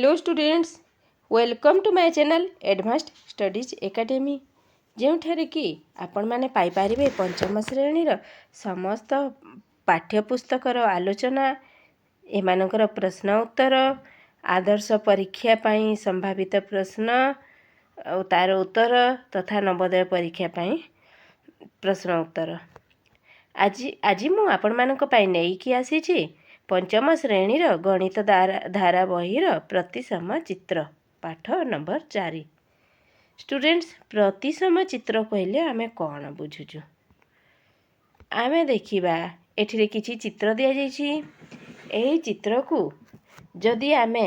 Hello students, welcome to my channel advanced studies academy जोठारे कि आपण माने पाई पारिबे पंचम श्रेणीर समस्त पाठ्यपुस्तकर आलोचना एमानकर प्रश्न उत्तर आदर्श परीक्षा पाई संभावित प्रश्न तार उत्तर तथा नवोदय परीक्षा पाई प्रश्न उत्तर आज मु आपण मानक पाई नेकी आसीछि पंचम श्रेणीर गणित धारा बहीर प्रतिसम चित्र पाठ नंबर 4। स्टूडेंट्स, प्रतिसम चित्र कहले आमे कौन बुझुचु? आमे देखिबा एठिरे किछि चित्र दिया जाइछि। एही चित्र को जदि आमे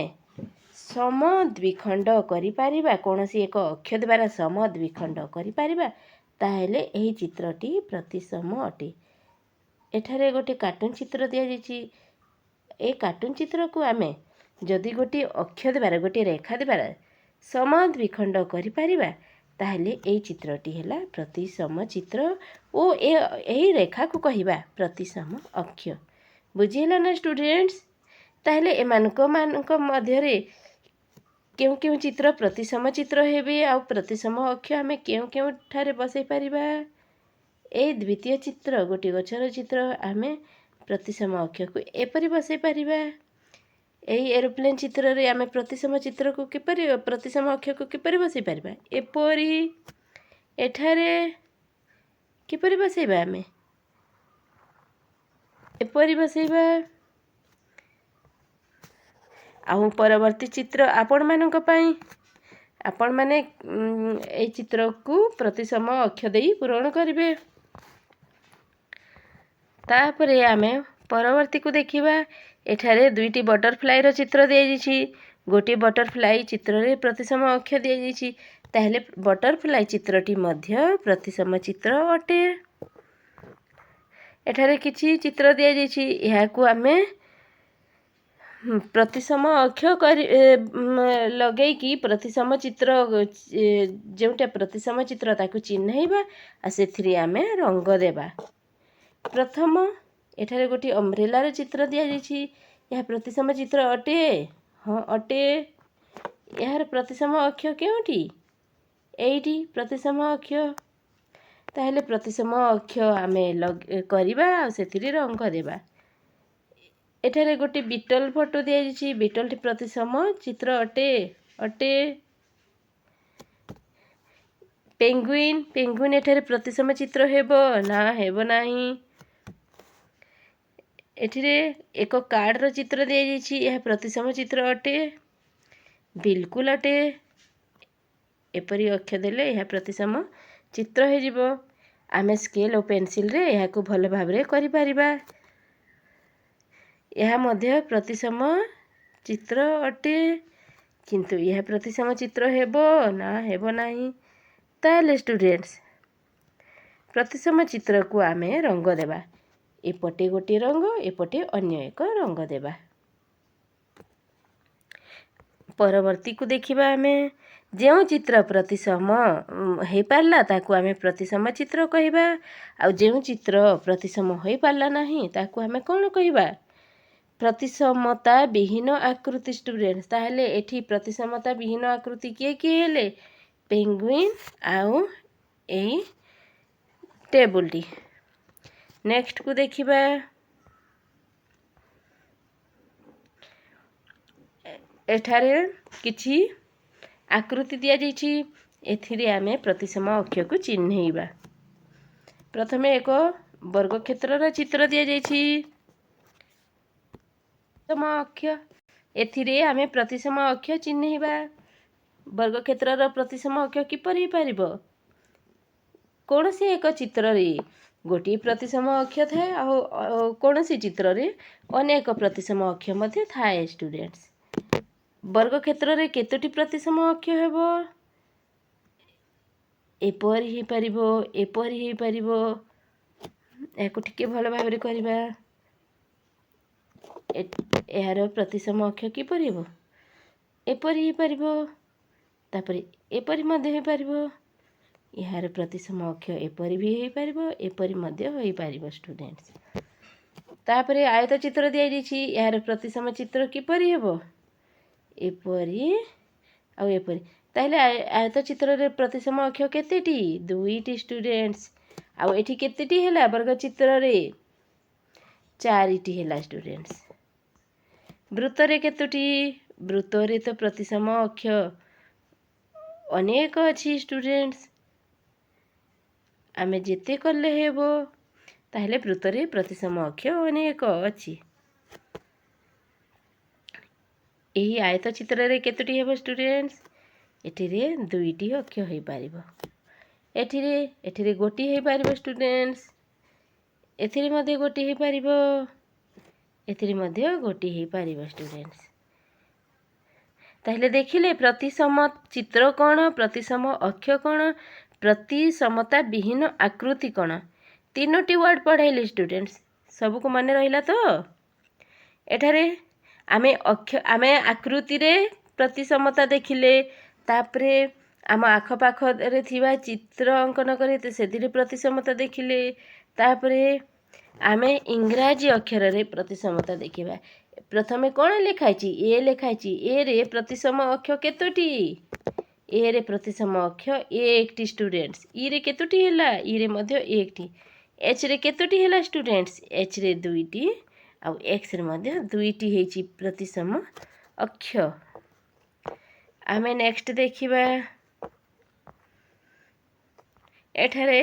सम द्विखंड करि पारिबा, कोनोसी एक अक्ष द्वारा सम द्विखंड करि पारिबा, ताहेले एही चित्रटी प्रतिसम अटे। एठारे गोटे कार्टून चित्र दिया जाइछि। ए कार्टून चित्र को आमे जदि गोटे अक्ष द्वारा गोटे रेखा द्वारा सम द्विखंड करि पारिबा, ताहेले एही चित्रटी हैला प्रतिसम चित्र ओ एही रेखा को कहिबा प्रतिसम अक्ष। बुझिला ना स्टूडेंट्स? ताहेले एमानक मध्य रे केउ केउ चित्र प्रतिसम चित्र हेबे आ प्रतिसम अक्ष आमे केउ केउ ठारे बसै पारिबा। ए द्वितीय चित्र गोटे गछर चित्र आमे प्रतिसम अक्ष को एपरि बसै पारिबा। एही एरोप्लेन चित्र रे आमे प्रतिसम चित्र को किपरि प्रतिसम अक्ष को किपरि बसै पारिबा? एपरि एठारे किपरि बसैबा? आमे एपरि बसैबा। आउ परवर्ती चित्र आपण मानक पई आपण माने ए चित्र को प्रतिसम अक्ष देई पूरण करिवे। तापरे आमे परवर्ती को देखिबा। एठारे दुईटी बटरफ्लाई रो चित्र दिया जाइछि। गोटे बटरफ्लाई चित्र रे प्रतिसम अक्ष दिया जाइछि, ताहेले बटरफ्लाई चित्रटी मध्य प्रतिसम चित्र अटे। एठारे किछि चित्र दिया जाइछि, एहा को आमे प्रतिसम अक्ष लगेई कि प्रतिसम चित्र जेउटा प्रतिसम चित्र ताकू चिन्हैबा आ सेथिरे आमे रंग देबा। प्रथम एठारे गोटे अम्ब्रेला चित्र दिया जाइछि। यह प्रतिसम चित्र अटे? हाँ अटे। यार प्रतिसम अक्ष केउठी? एइठी प्रतिसम अक्ष। ताहेले प्रतिसम अक्ष आमे करिबा आ सेथिरे रंग देबा। एठारे गोटे बीटल फोटो दिया जाइछि। बीटलटी प्रतिसम चित्र अटे? अटे। पेंगुइन एठारे प्रतिसम चित्र हेबो ना हेबो नाही। एठिरे एक कार्ड रो चित्र दिया जाइछि। यह प्रतिसम चित्र अटे? बिल्कुल अटे। एपरि अक्ष देले यह प्रतिसम चित्र हे जिवो। आमे स्केल और पेंसिल रे यह को भल भाबरे करि पारिबा। यह मध्य प्रतिसम चित्र अटे, किंतु यह प्रतिसम चित्र हेबो ना हेबो नाही। ताले स्टूडेंट्स, प्रतिसम चित्र को आमे रंग देबा। एपटे गोटे रंग, एपटे अन्य एक रंग देबा। परवर्ती को देखिबा। आमे जेउ चित्र प्रतिसम हे पारला ताकू आमे प्रतिसम चित्र कहिबा, आ जेउ चित्र प्रतिसम होई पारला नाही ताकू आमे कोन कहिबा? प्रतिसमता विहीन आकृति। स्टूडेंट्स, ताहेले एठी प्रतिसमता विहीन आकृति किए हेले? पेंगुइन आउ एई टेबुल टी। नेक्स्ट को देखिबा। एठारे किछि आकृति दिया जाइछि। एथिरे आमे प्रतिसम अक्ष को चिन्हैबा। प्रथमे एक वर्ग क्षेत्र रो चित्र दिया जाइछि। प्रतिसम अक्ष एथिरे आमे प्रतिसम अक्ष चिन्हैबा। वर्ग क्षेत्र रो प्रतिसम अक्ष किपरि पारिबो? कोनोसी एक चित्र रे गोटी प्रतिसम अक्ष थाए आ कोनोसी चित्र रे अनेक प्रतिसम अक्ष मध्ये थाए। स्टूडेंट्स, वर्ग क्षेत्र रे केतोटी प्रतिसम अक्ष हेबो? एपरि ही पारिबो, एपरि ही पारिबो। एको ठिके भल भाबरे करिबा। एहार प्रतिसम अक्ष किपरि हेबो? एपरि ही पारिबो। तापरे एपरि मध्ये ही पारिबो। यार प्रतिसम अक्ष एपरि भी होई पारिबो, एपरि मध्ये होई पारिबो। स्टूडेंट्स, तापरे आयत चित्र दिया जाइछि। यार प्रतिसम चित्र किपरि हेबो? एपरी आउ एपरी ताहले आयत चित्र रे प्रतिसम अक्ष केतेटी 2टी स्टूडेंट्स आउ एठी केतेटी हैला वर्ग चित्र रे 4टी हैला स्टूडेंट्स वृत्त रे केतोटी वृत्त रे तो प्रतिसम अक्ष अनेक अछि स्टूडेंट्स आमे जेते करले हेबो ताहले वृत्त रे प्रतिसम अक्ष अनेक अछि एही आयत चित्र रे केतोटी हेबो स्टूडेंट्स एठी रे 2टी अक्ष होई पारिबो एठी रे गोटी होई पारिबो स्टूडेंट्स एथि रे मध्ये गोटी होई पारिबो एथि रे मध्ये गोटी होई पारिबो स्टूडेंट्स ताहले देखिले प्रतिसम चित्र कोण प्रतिसम अक्ष कोण प्रतिसमता विहीन आकृति कोण तीनोटी वर्ड पढ़ाइले स्टूडेंट्स सब को मन रहिला तो एठारे आमे आकृति रे प्रतिसमता देखिले तापरे आम आखपाखरे थिबा चित्र अंकन करे सेदिरे प्रतिसमता देखिले तापरे आमे इंग्राजी अक्षर रे प्रतिसमता देखिबा प्रथमे कोन लिखाइछि ए लिखाइछि ए रे प्रतिसम अक्ष केतोटी ए रे प्रतिसम अक्ष एकटी स्टूडेंट्स ई रे केतोटी हैला ई रे मध्ये एकटी एच रे केतोटी हैला स्टूडेंट्स एच रे 2टी आउ एक्स रे मध्ये 2टी हेछि प्रतिसम अक्ष आमे नेक्स्ट देखिबा एठारे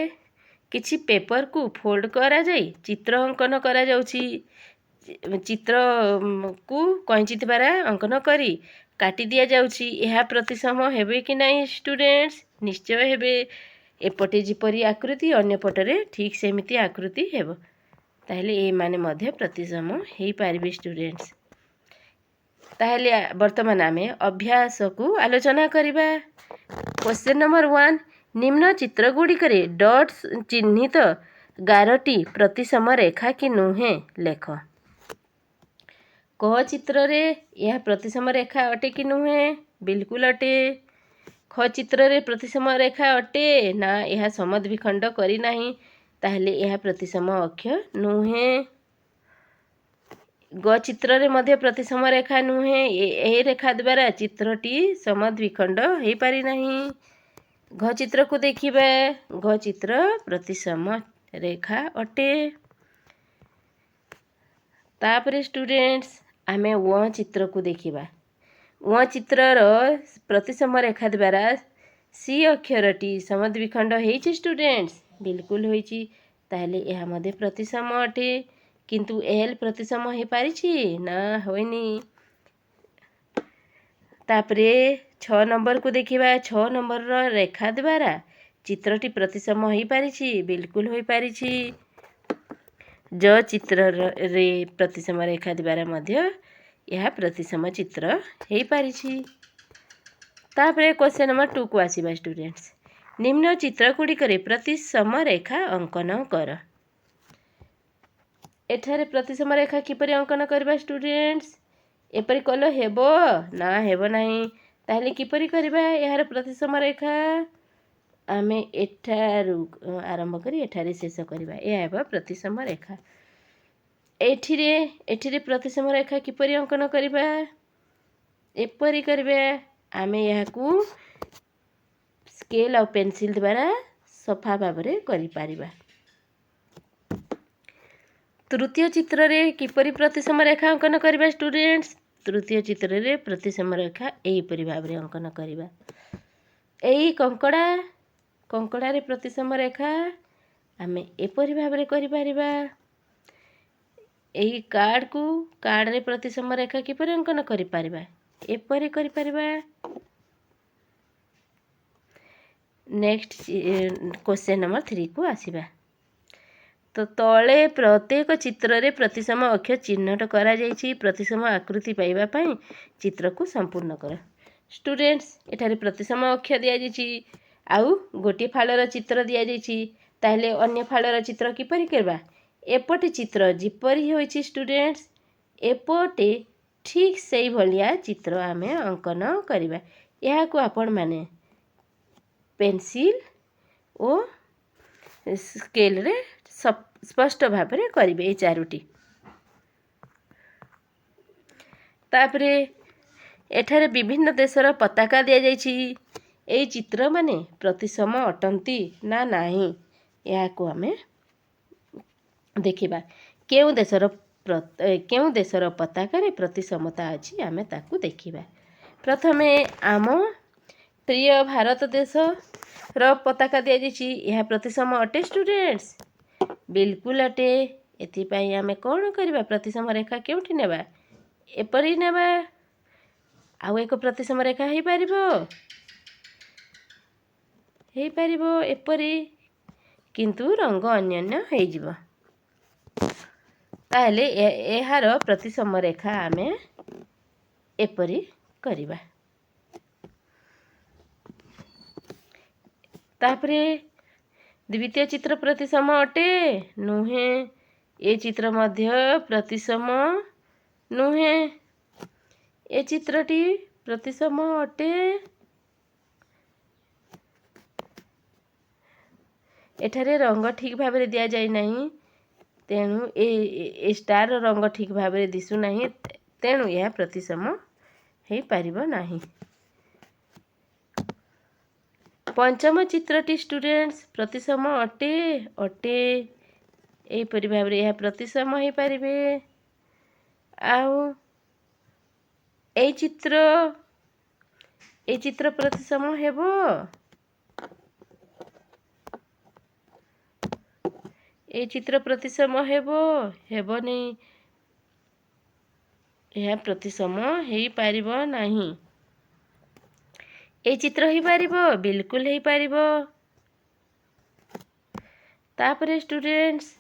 किछि पेपर को फोल्ड करा जाई चित्र अंकन करा जाउछि चित्र को कैंची द्वारा अंकन करी काटी दिया जाउछि एहा प्रतिसम हेबे कि नहीं स्टूडेंट्स निश्चय हेबे एपटे जिपरि आकृति अन्य पटरे ठीक सेमिति आकृति हेबो ताहले ए माने मध्य प्रतिसम हेई पारिबे स्टूडेंट्स ताहले वर्तमान आमे अभ्यास को आलोचना करिबा क्वेश्चन नंबर 1 निम्न चित्र गुडी करे डॉट्स चिन्हित गारटी प्रतिसम रेखा कि नुहे लेख क चित्र रे यह प्रतिसम रेखा अटे कि नुहे बिल्कुल अटे ख चित्र रे प्रतिसम रेखा अटे ना यह समद्विखंड करी नाही ताहले यह प्रतिसम अक्ष नुहे ग चित्र रे मध्य प्रतिसम रेखा नुहे एही रेखा द्वारा चित्रटी समद्विखंड हेई पारि नाही घ चित्र को देखिबा घ चित्र प्रतिसम रेखा अटे तापरे स्टूडेंट्स आमे व चित्र को देखिबा व चित्र रो प्रतिसम रेखा द्वारा सी अक्षरटी समद्विखंड हेछि स्टूडेंट्स बिल्कुल होइछि ताहले यह मध्ये प्रतिसम अटे किंतु एल प्रतिसम हे पारिछि ना होइनी तापरे 6 नंबर को देखिबा 6 नंबर रो रेखा द्वारा चित्रटी प्रतिसम होई पारिछि बिल्कुल होई पारिछि ज चित्र रे प्रतिसम रेखा द्वारा मध्य यह प्रतिसम चित्र हेई पारिछि तापरे क्वेश्चन नंबर 2 को आसीबा स्टूडेंट्स निम्न चित्र गुडी करे प्रतिसम रेखा अंकन कर एठारे प्रतिसम रेखा किपरि अंकन करबा स्टूडेंट्स एपरि कलो हेबो ना हेबो नाही ताहले किपरि करबा यार प्रतिसम रेखा आमे एठारु आरंभ करी एठारे शेष करबा ए हेबा प्रतिसम रेखा एठिरे प्रतिसम रेखा किपरि अंकन करबा एपरि करबा आमे याकू स्केल और पेंसिल द्वारा सफा भाबरे करि पारिबा तृतीय चित्र रे किपरि प्रतिसम रेखा अंकन करबा स्टूडेंट्स तृतीय चित्र रे प्रतिसम रेखा एही परि भाबरे अंकन करबा एही कंकड़ा रे प्रतिसम रेखा आमे एपरि भाबरे करि पारिबा एही कार्ड रे प्रतिसम रेखा किपरि अंकन करि पारिबा एपरि करि पारिबा नेक्स्ट क्वेश्चन नंबर 3 को आसीबा तो तले प्रत्येक चित्र रे प्रतिसम अक्ष चिन्हट करा जायछि प्रतिसम आकृति पाइबा पई चित्र को संपूर्ण कर स्टूडेंट्स एठारे प्रतिसम अक्ष दिया जायछि आउ गोटे फाळर चित्र दिया जायछि ताहले अन्य फाळर चित्र किपरि करबा एपटे चित्र जिपरि होइछि स्टूडेंट्स एपटे ठीक सेही भलिया चित्र आमे अंकन करिबा यहा को आपण माने पेंसिल ओ स्केल रे स्पष्ट भाव में करेंगे ये चारोटी तापरे ଏଠାରେ ବିଭିନ୍ନ ଦେଶର ପତାକା ଦିଆଯାଇଛି। ଏହି ଚିତ୍ରମାନେ ପ୍ରତିସମ ଅଟନ୍ତି ନା ନାହିଁ ଏହାକୁ ଆମେ ଦେଖିବା। କେଉଁ ଦେଶର ପତାକାରେ ପ୍ରତିସମତା ଅଛି ଆମେ ତାକୁ ଦେଖିବା। ପ୍ରଥମେ ଆମ ପ୍ରିୟ ଭାରତ ଦେଶର ପତାକା ଦିଆଯାଇଛି। ଏହା ପ୍ରତିସମ ଅଟେ ଷ୍ଟୁଡେଣ୍ଟସ୍? ବିଲକୁଲ ଅଟେ। ଏଥିପାଇଁ ଆମେ କ'ଣ କରିବା? ପ୍ରତିସମ ରେଖା କେଉଁଠି ନେବା? ଏପରି ନେବା। ଆଉ ଏକ ପ୍ରତିସମ ରେଖା ହେଇପାରିବ ଏପରି, କିନ୍ତୁ ରଙ୍ଗ ଅନ୍ୟାନ୍ୟ ହେଇଯିବ। ତାହେଲେ ଏହାର ପ୍ରତିସମ ରେଖା ଆମେ ଏପରି କରିବା। ତାପରେ ଦ୍ୱିତୀୟ ଚିତ୍ର ପ୍ରତିସମ ଅଟେ? ନୁହେଁ। ଏ ଚିତ୍ର ମଧ୍ୟ ପ୍ରତିସମ ନୁହେଁ। ଏ ଚିତ୍ରଟି ପ୍ରତିସମ ଅଟେ? ଏଠାରେ ରଙ୍ଗ ଠିକ୍ ଭାବରେ ଦିଆଯାଇ ନାହିଁ, ତେଣୁ ଏ ଷ୍ଟାରର ରଙ୍ଗ ଠିକ୍ ଭାବରେ ଦିଶୁନାହିଁ, ତେଣୁ ଏହା ପ୍ରତିସମ ହେଇପାରିବ ନାହିଁ। ପଞ୍ଚମ ଚିତ୍ରଟି ଷ୍ଟୁଡେଣ୍ଟସ୍ ପ୍ରତିସମ ଅଟେ? ଅଟେ। ଏହିପରି ଭାବରେ ଏହା ପ୍ରତିସମ ହେଇପାରିବେ। ଆଉ ଏଇ ଚିତ୍ର ପ୍ରତିସମ ହେବ? এই ଚିତ୍ର ପ୍ରତିସମ ହେବନି। ଏହା ପ୍ରତିସମ ହେଇପାରିବ ନାହିଁ। এই ଚିତ୍ର ହେଇପାରିବ? ବିଲକୁଲ ହେଇପାରିବ। ତାପରେ ଷ୍ଟୁଡେଣ୍ଟସ୍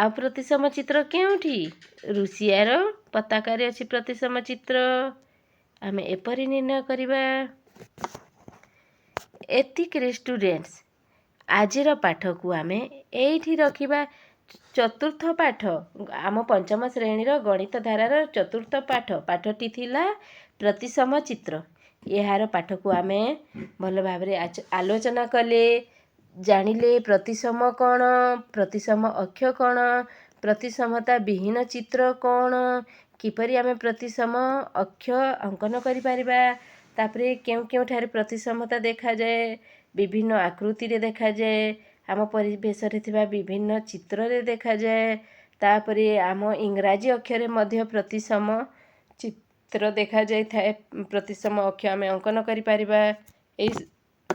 ଆଉ ପ୍ରତିସମ ଚିତ୍ର କେଉଁଠି? ରୁଷିଆର ପତାକାରେ ଅଛି ପ୍ରତିସମ ଚିତ୍ର। ଆମେ ଏପରି ନିର୍ଣ୍ଣୟ କରିବା। ଏତିକିରେ ଷ୍ଟୁଡେଣ୍ଟସ୍ ଆଜିର ପାଠକୁ ଆମେ ଏଇଠି ରଖିବା। ଚତୁର୍ଥ ପାଠ, ଆମ ପଞ୍ଚମ ଶ୍ରେଣୀର ଗଣିତ ଧାରାର ଚତୁର୍ଥ ପାଠଟି ଥିଲା ପ୍ରତିସମ ଚିତ୍ର। ଏହାର ପାଠକୁ ଆମେ ଭଲ ଭାବରେ ଆଲୋଚନା କଲେ, ଜାଣିଲେ ପ୍ରତିସମ କ'ଣ, ପ୍ରତିସମ ଅକ୍ଷ କ'ଣ, ପ୍ରତିସମତା ବିହୀନ ଚିତ୍ର କ'ଣ, କିପରି ଆମେ ପ୍ରତିସମ ଅକ୍ଷ ଅଙ୍କନ କରିପାରିବା, ତାପରେ କେଉଁଠାରେ ପ୍ରତିସମତା ଦେଖାଯାଏ, ବିଭିନ୍ନ ଆକୃତିରେ ଦେଖାଯାଏ, ଆମ ପରିବେଶରେ ଥିବା ବିଭିନ୍ନ ଚିତ୍ରରେ ଦେଖାଯାଏ। ତାପରେ ଆମ ଇଂରାଜୀ ଅକ୍ଷରେ ମଧ୍ୟ ପ୍ରତିସମ ଚିତ୍ର ଦେଖାଯାଇଥାଏ। ପ୍ରତିସମ ଅକ୍ଷ ଆମେ ଅଙ୍କନ କରିପାରିବା।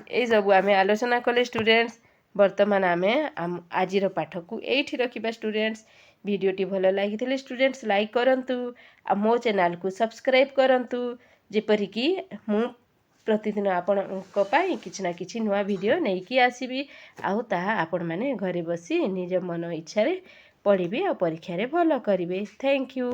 ଏଇସବୁ ଆମେ ଆଲୋଚନା କଲେ ଷ୍ଟୁଡେଣ୍ଟସ୍। ବର୍ତ୍ତମାନ ଆମେ ଆଜିର ପାଠକୁ ଏଇଠି ରଖିବା ଷ୍ଟୁଡେଣ୍ଟସ୍। ଭିଡ଼ିଓଟି ଭଲ ଲାଗିଥିଲେ ଷ୍ଟୁଡେଣ୍ଟସ୍ ଲାଇକ୍ କରନ୍ତୁ, ଆଉ ମୋ ଚ୍ୟାନେଲକୁ ସବସ୍କ୍ରାଇବ୍ କରନ୍ତୁ, ଯେପରିକି ମୁଁ ପ୍ରତିଦିନ ଆପଣଙ୍କ ପାଇଁ କିଛି ନା କିଛି ନୂଆ ଭିଡ଼ିଓ ନେଇକି ଆସିବି, ଆଉ ତାହା ଆପଣମାନେ ଘରେ ବସି ନିଜ ମନ ଇଚ୍ଛାରେ ପଢ଼ିବେ ଆଉ ପରୀକ୍ଷାରେ ଭଲ କରିବେ। Thank you.